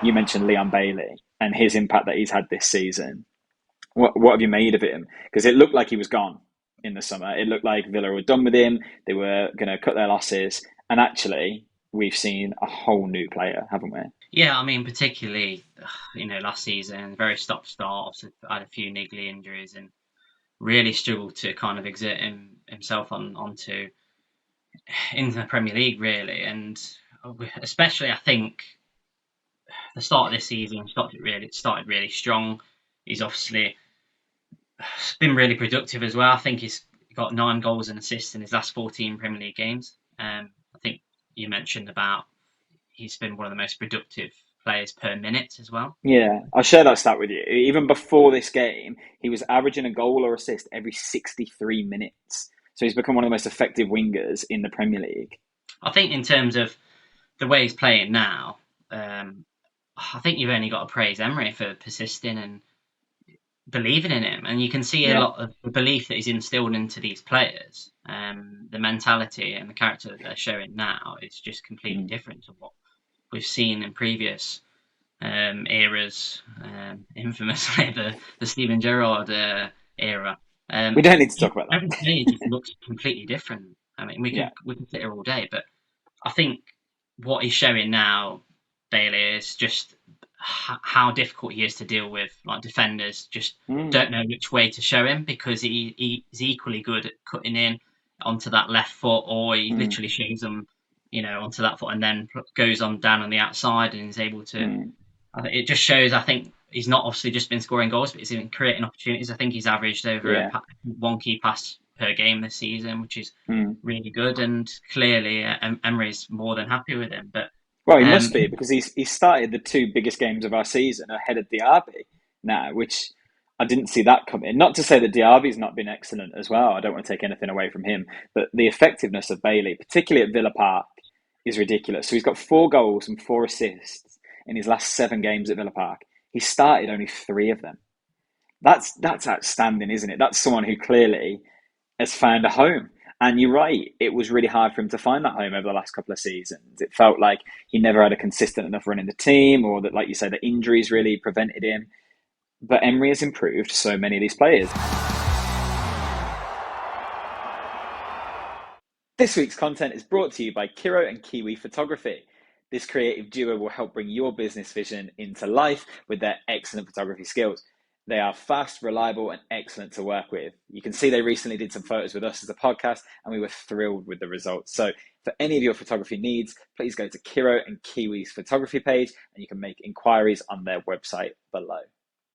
you mentioned Leon Bailey and his impact that he's had this season. What have you made of him? Because it looked like he was gone in the summer. It looked like Villa were done with him. They were going to cut their losses. And actually, we've seen a whole new player, haven't we? Yeah, I mean, particularly, last season, very stop-start, also had a few niggly injuries and really struggled to kind of exert himself onto in the Premier League, really. And especially, I think, the start of this season started really strong. He's obviously been really productive as well. I think he's got 9 goals and assists in his last 14 Premier League games. I think you mentioned about he's been one of the most productive players per minute as well. Yeah, I'll share that stat with you. Even before this game, he was averaging a goal or assist every 63 minutes. So he's become one of the most effective wingers in the Premier League. I think in terms of the way he's playing now, I think you've only got to praise Emery for persisting and believing in him, and you can see a Yeah. lot of the belief that he's instilled into these players. The mentality and the character that they're showing now is just completely Mm. different to what we've seen in previous eras, infamously the Steven Gerrard era. We don't need to talk about Every that. player just looks completely different. I mean, we Yeah. could sit here all day, but I think what he's showing now, Bailey, is just how difficult he is to deal with. Like defenders just Mm. don't know which way to show him because he's equally good at cutting in onto that left foot, or he Mm. literally shows them, onto that foot and then goes on down on the outside and is able to. Mm. It just shows. I think he's not obviously just been scoring goals, but he's been creating opportunities. I think he's averaged over Yeah. one key pass per game this season, which is Mm. really good. And clearly, Emery's more than happy with him. But Well, he um, must be because he started the two biggest games of our season ahead of Diaby now, which I didn't see that coming. Not to say that Diaby's not been excellent as well. I don't want to take anything away from him, but the effectiveness of Bailey, particularly at Villa Park, is ridiculous. So he's got 4 goals and 4 assists in his last 7 games at Villa Park. He started only 3 of them. That's outstanding, isn't it? That's someone who clearly has found a home. And you're right, it was really hard for him to find that home over the last couple of seasons. It felt like he never had a consistent enough run in the team, or that, like you say, the injuries really prevented him. But Emery has improved so many of these players. This week's content is brought to you by Kiro and Kiwi Photography. This creative duo will help bring your business vision into life with their excellent photography skills. They are fast, reliable, and excellent to work with. You can see they recently did some photos with us as a podcast, and we were thrilled with the results. So, for any of your photography needs, please go to Kiro and Kiwi's photography page, and you can make inquiries on their website below.